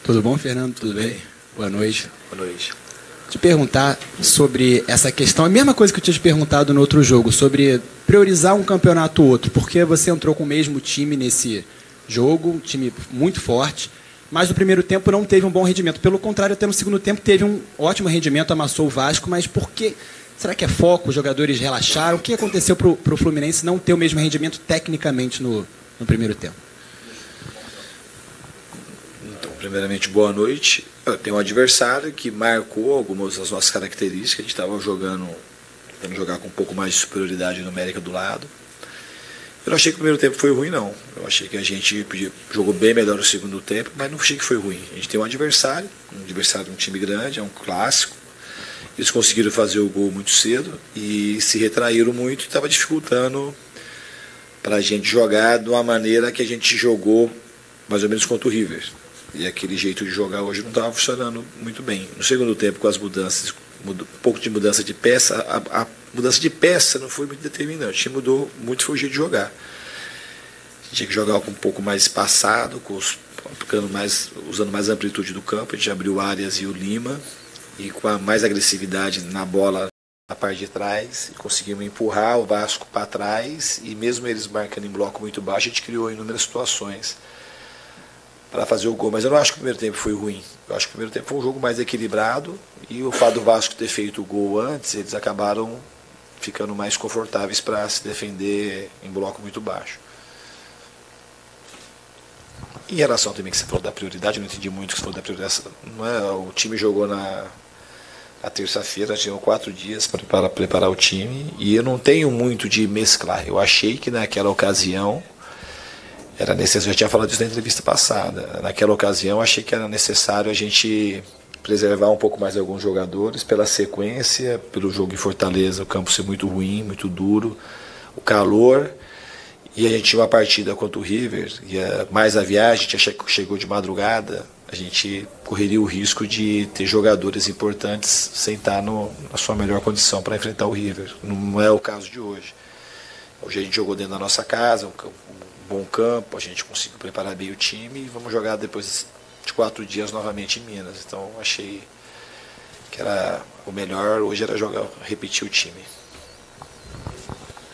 Tudo bom, Fernando? Tudo bem? Boa noite. Boa noite. Te perguntar sobre essa questão, a mesma coisa que eu tinha te perguntado no outro jogo, sobre priorizar um campeonato ou outro, porque você entrou com o mesmo time nesse jogo, um time muito forte, mas no primeiro tempo não teve um bom rendimento. Pelo contrário, até no segundo tempo teve um ótimo rendimento, amassou o Vasco, mas por que? Será que é foco? Os jogadores relaxaram? O que aconteceu para o Fluminense não ter o mesmo rendimento tecnicamente no primeiro tempo? Então, primeiramente, boa noite. Eu tenho um adversário que marcou algumas das nossas características. A gente estava tentando jogar com um pouco mais de superioridade numérica do lado. Eu não achei que o primeiro tempo foi ruim, não. Eu achei que a gente jogou bem melhor no segundo tempo, mas não achei que foi ruim. A gente tem um adversário de um time grande, é um clássico. Eles conseguiram fazer o gol muito cedo e se retraíram muito e estava dificultando para a gente jogar de uma maneira que a gente jogou mais ou menos contra o River. E aquele jeito de jogar hoje não estava funcionando muito bem. No segundo tempo, com as mudanças, um pouco de mudança de peça, a mudança de peça não foi muito determinante. O time mudou muito, foi o jeito de jogar. A gente tinha que jogar com um pouco mais espaçado, usando mais amplitude do campo. A gente abriu o Arias e o Lima, e com mais agressividade na bola na parte de trás, conseguimos empurrar o Vasco para trás, e mesmo eles marcando em bloco muito baixo, a gente criou inúmeras situações para fazer o gol. Mas eu não acho que o primeiro tempo foi ruim. Eu acho que o primeiro tempo foi um jogo mais equilibrado, e o fato do Vasco ter feito o gol antes, eles acabaram ficando mais confortáveis para se defender em bloco muito baixo. Em relação também que você falou da prioridade, eu não entendi muito o que você falou da prioridade. Não é, o time jogou na terça-feira, tinham 4 dias para preparar o time, e eu não tenho muito de mesclar. Eu achei que naquela ocasião era necessário, eu já tinha falado isso na entrevista passada, naquela ocasião achei que era necessário a gente preservar um pouco mais alguns jogadores pela sequência, pelo jogo em Fortaleza, o campo ser muito ruim, muito duro, o calor, e a gente tinha uma partida contra o River, e mais a viagem, a gente chegou de madrugada, a gente correria o risco de ter jogadores importantes sem estar na sua melhor condição para enfrentar o River. Não é o caso de hoje. Hoje a gente jogou dentro da nossa casa, um bom campo, a gente conseguiu preparar bem o time, e vamos jogar depois de 4 dias novamente em Minas. Então achei que era o melhor hoje era repetir o time.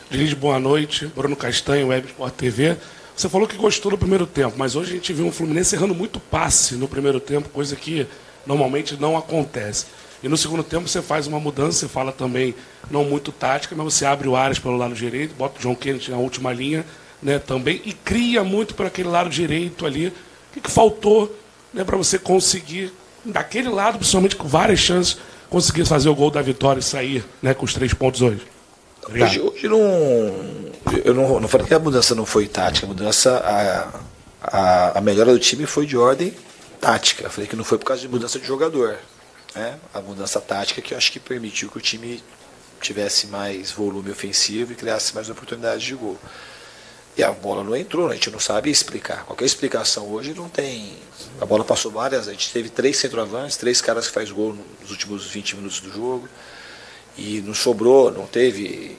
Diniz, boa noite. Bruno Castanho, Web Sport TV. Você falou que gostou do primeiro tempo, mas hoje a gente viu um Fluminense errando muito passe no primeiro tempo, coisa que normalmente não acontece. E no segundo tempo você faz uma mudança, você fala também, não muito tática, mas você abre o Arias pelo lado direito, bota o John Kennedy na última linha, né, também, e cria muito para aquele lado direito ali. O que faltou, né, para você conseguir, daquele lado, principalmente com várias chances, conseguir fazer o gol da vitória e sair, né, com os 3 pontos hoje? Hoje eu não falei que a mudança não foi tática, a mudança, a melhora do time foi de ordem tática. Eu falei que não foi por causa de mudança de jogador, né? A mudança tática que eu acho que permitiu que o time tivesse mais volume ofensivo e criasse mais oportunidades de gol. E a bola não entrou, a gente não sabe explicar. Qualquer explicação hoje não tem. A bola passou várias, a gente teve 3 centroavantes, 3 caras que faz gol nos últimos 20 minutos do jogo. E não sobrou, não teve.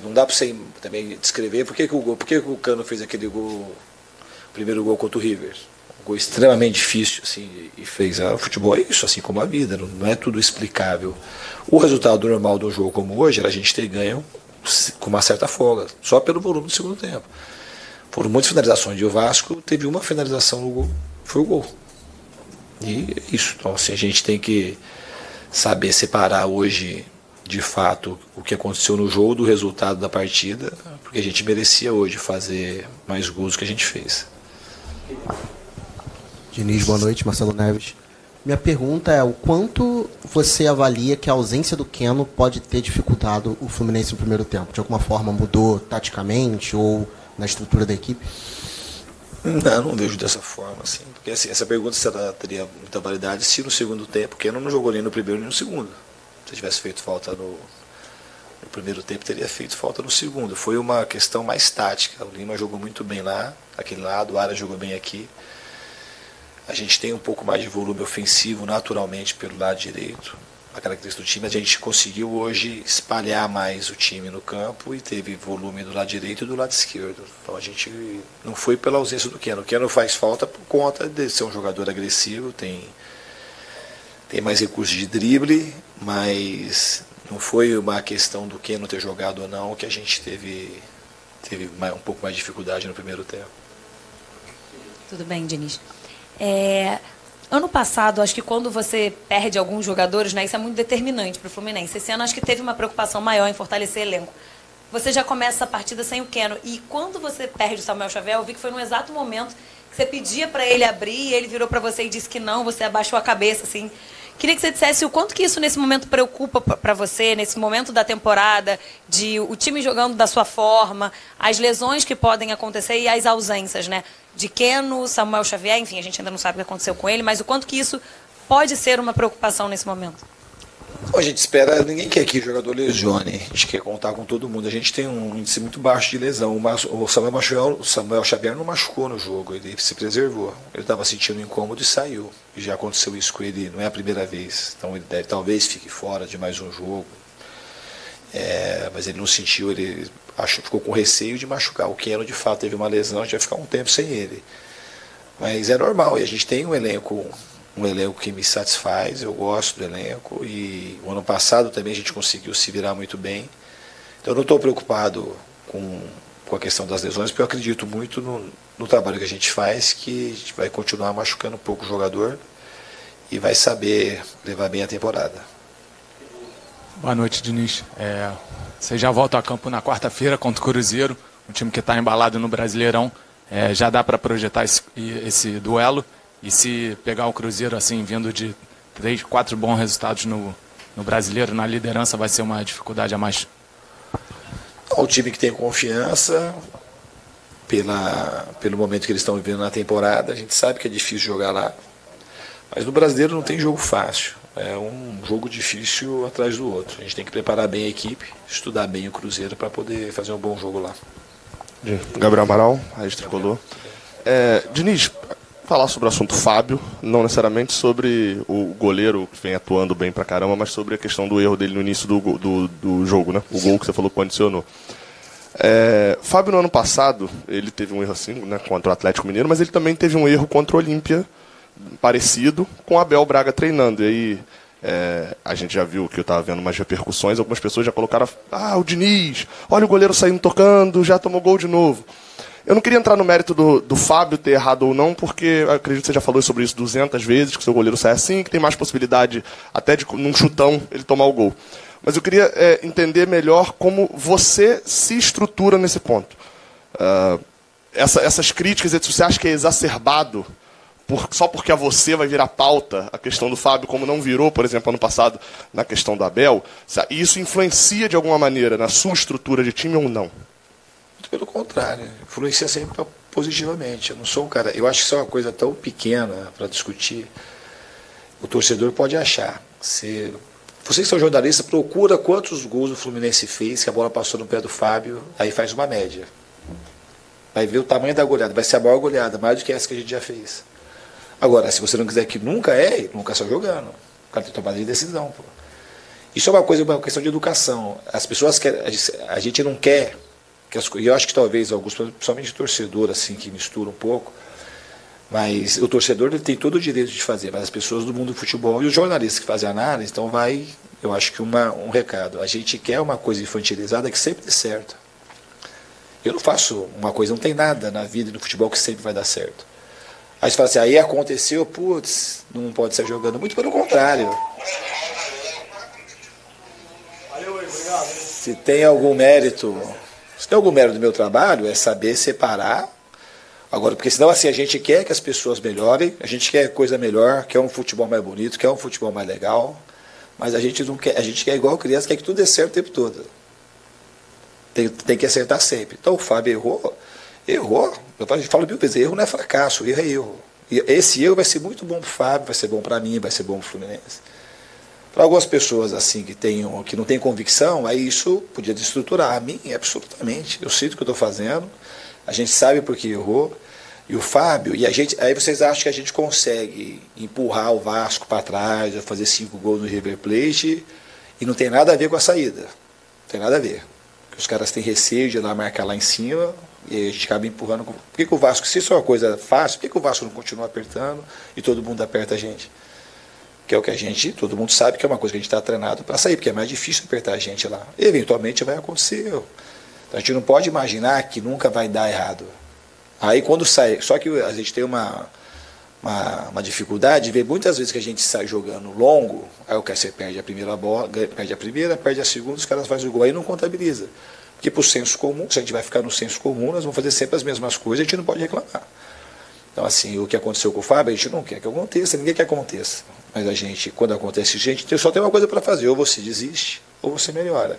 Não dá para você também descrever por que o Cano fez aquele gol, o primeiro gol contra o River. Um gol extremamente difícil, assim, e fez. O futebol é isso, assim como a vida, não é tudo explicável. O resultado normal de um jogo como hoje era a gente ter ganho com uma certa folga, só pelo volume do segundo tempo. Foram muitas finalizações, e o Vasco teve uma finalização no gol, foi o gol. E é isso. Então, assim, a gente tem que saber separar hoje, de fato, o que aconteceu no jogo do resultado da partida, porque a gente merecia hoje fazer mais gols do que a gente fez. Diniz, boa noite. Marcelo Neves. Minha pergunta é: o quanto você avalia que a ausência do Keno pode ter dificultado o Fluminense no primeiro tempo? De alguma forma mudou taticamente ou na estrutura da equipe? Não vejo dessa forma, assim, porque assim, essa pergunta teria muita validade se no segundo tempo o Keno não jogou nem no primeiro nem no segundo. Se tivesse feito falta no primeiro tempo, teria feito falta no segundo. Foi uma questão mais tática. O Lima jogou muito bem lá, daquele lado, o Ara jogou bem aqui. A gente tem um pouco mais de volume ofensivo naturalmente pelo lado direito. a característica do time, a gente conseguiu hoje espalhar mais o time no campo e teve volume do lado direito e do lado esquerdo. Então a gente não foi pela ausência do Keno. O Keno faz falta por conta de ser um jogador agressivo, tem mais recursos de drible, mas não foi uma questão do Keno ter jogado ou não que a gente teve um pouco mais de dificuldade no primeiro tempo. Tudo bem, Diniz. Ano passado, acho que quando você perde alguns jogadores, né, isso é muito determinante para o Fluminense. Esse ano acho que teve uma preocupação maior em fortalecer o elenco. Você já começa a partida sem o Keno. E quando você perde o Samuel Xavier, eu vi que foi no exato momento que você pedia para ele abrir e ele virou para você e disse que não, você abaixou a cabeça, assim. Queria que você dissesse o quanto que isso nesse momento preocupa para você, nesse momento da temporada, de o time jogando da sua forma, as lesões que podem acontecer e as ausências, né? De Keno, Samuel Xavier, enfim, a gente ainda não sabe o que aconteceu com ele, mas o quanto que isso pode ser uma preocupação nesse momento? A gente espera, ninguém quer que o jogador lesione, a gente quer contar com todo mundo. A gente tem um índice muito baixo de lesão. O Samuel Xavier não machucou no jogo, ele se preservou. Ele estava sentindo incômodo e saiu. E já aconteceu isso com ele, não é a primeira vez. Então ele talvez fique fora de mais um jogo. Mas ele não sentiu, ele ficou com receio de machucar. O Keno de fato teve uma lesão, a gente vai ficar um tempo sem ele. Mas é normal, e a gente tem um elenco que me satisfaz, eu gosto do elenco, e o ano passado também a gente conseguiu se virar muito bem. Então eu não estou preocupado com a questão das lesões, porque eu acredito muito no trabalho que a gente faz, que a gente vai continuar machucando um pouco o jogador e vai saber levar bem a temporada. Boa noite, Diniz. Você já volta a campo na quarta-feira contra o Cruzeiro, um time que está embalado no Brasileirão. Já dá para projetar esse duelo? E se pegar o Cruzeiro assim, vindo de 3, 4 bons resultados no Brasileiro, na liderança, vai ser uma dificuldade a mais? O time que tem confiança, pelo momento que eles estão vivendo na temporada, a gente sabe que é difícil jogar lá. Mas no Brasileiro não tem jogo fácil. É um jogo difícil atrás do outro. A gente tem que preparar bem a equipe, estudar bem o Cruzeiro para poder fazer um bom jogo lá. Gabriel Amaral, Rádio Tricolor. Diniz, falar sobre o assunto Fábio, não necessariamente sobre o goleiro que vem atuando bem pra caramba, mas sobre a questão do erro dele no início do jogo, né? O gol que você falou que condicionou. Fábio, no ano passado, ele teve um erro assim, né, contra o Atlético Mineiro, mas ele também teve um erro contra o Olímpia, parecido, com o Abel Braga treinando. E aí, a gente já viu que eu estava vendo umas repercussões, algumas pessoas já colocaram, o Diniz, olha o goleiro saindo tocando, já tomou gol de novo. Eu não queria entrar no mérito do Fábio ter errado ou não, porque eu acredito que você já falou sobre isso 200 vezes, que o seu goleiro sai assim, que tem mais possibilidade até de, num chutão, ele tomar o gol. Mas eu queria entender melhor como você se estrutura nesse ponto. Essas críticas, você acha que é exacerbado só porque a você vai virar pauta a questão do Fábio, como não virou, por exemplo, ano passado, na questão do Abel? E isso influencia de alguma maneira na sua estrutura de time ou não? Pelo contrário, influencia sempre positivamente. Eu não sou um cara. Eu acho que isso é uma coisa tão pequena para discutir. O torcedor pode achar. Vocês que são jornalistas, procura quantos gols o Fluminense fez, que a bola passou no pé do Fábio, aí faz uma média. Vai ver o tamanho da goleada, vai ser a maior goleada, mais do que essa que a gente já fez. Agora, se você não quiser que nunca só jogando. O cara tem tomada de decisão. Pô. Isso é uma questão de educação. As pessoas querem. A gente não quer. E eu acho que talvez alguns, principalmente o torcedor, assim, que mistura um pouco, mas o torcedor ele tem todo o direito de fazer, mas as pessoas do mundo do futebol e os jornalistas que fazem análise, então eu acho que um recado. A gente quer uma coisa infantilizada que sempre dê certo. Eu não faço uma coisa, não tem nada na vida e no futebol que sempre vai dar certo. Aí você fala assim, aí aconteceu, putz, não pode ser jogando. Muito pelo contrário. Se tem algum mérito do meu trabalho, é saber separar. Agora, porque senão assim, a gente quer que as pessoas melhorem, a gente quer coisa melhor, quer um futebol mais bonito, quer um futebol mais legal, mas a gente não quer, a gente quer igual criança, quer que tudo dê certo o tempo todo. Tem que acertar sempre. Então o Fábio errou. Eu falo mil vezes, erro não é fracasso, erro é erro. E esse erro vai ser muito bom para o Fábio, vai ser bom para mim, vai ser bom para o Fluminense. Para algumas pessoas assim que não têm convicção, aí isso podia desestruturar. A mim, absolutamente. Eu sei o que eu estou fazendo, a gente sabe por que errou. e o Fábio, e a gente, aí vocês acham que a gente consegue empurrar o Vasco para trás, fazer 5 gols no River Plate, e não tem nada a ver com a saída. Não tem nada a ver. Porque os caras têm receio de ir lá marcar lá em cima, e aí a gente acaba empurrando. Por que o Vasco, se isso é uma coisa fácil, por que o Vasco não continua apertando e todo mundo aperta a gente? Que é o que a gente, todo mundo sabe que é uma coisa que a gente está treinado para sair, porque é mais difícil apertar a gente lá. Eventualmente vai acontecer. Então a gente não pode imaginar que nunca vai dar errado. Aí quando sai, só que a gente tem uma dificuldade de ver muitas vezes que a gente sai jogando longo, aí o que você perde a primeira bola, perde a segunda, os caras fazem o gol, aí não contabiliza. Porque para o senso comum, se a gente vai ficar no senso comum, nós vamos fazer sempre as mesmas coisas, a gente não pode reclamar. Então assim, o que aconteceu com o Fábio, a gente não quer que aconteça, ninguém quer que aconteça. Mas a gente, quando acontece, a gente só tem uma coisa para fazer, ou você desiste, ou você melhora.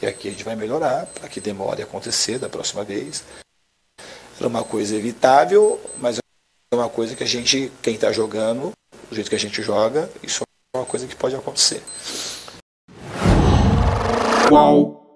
E aqui a gente vai melhorar, para que demore a acontecer da próxima vez. É uma coisa evitável, mas é uma coisa que a gente, quem está jogando, do jeito que a gente joga, isso é uma coisa que pode acontecer. Qual?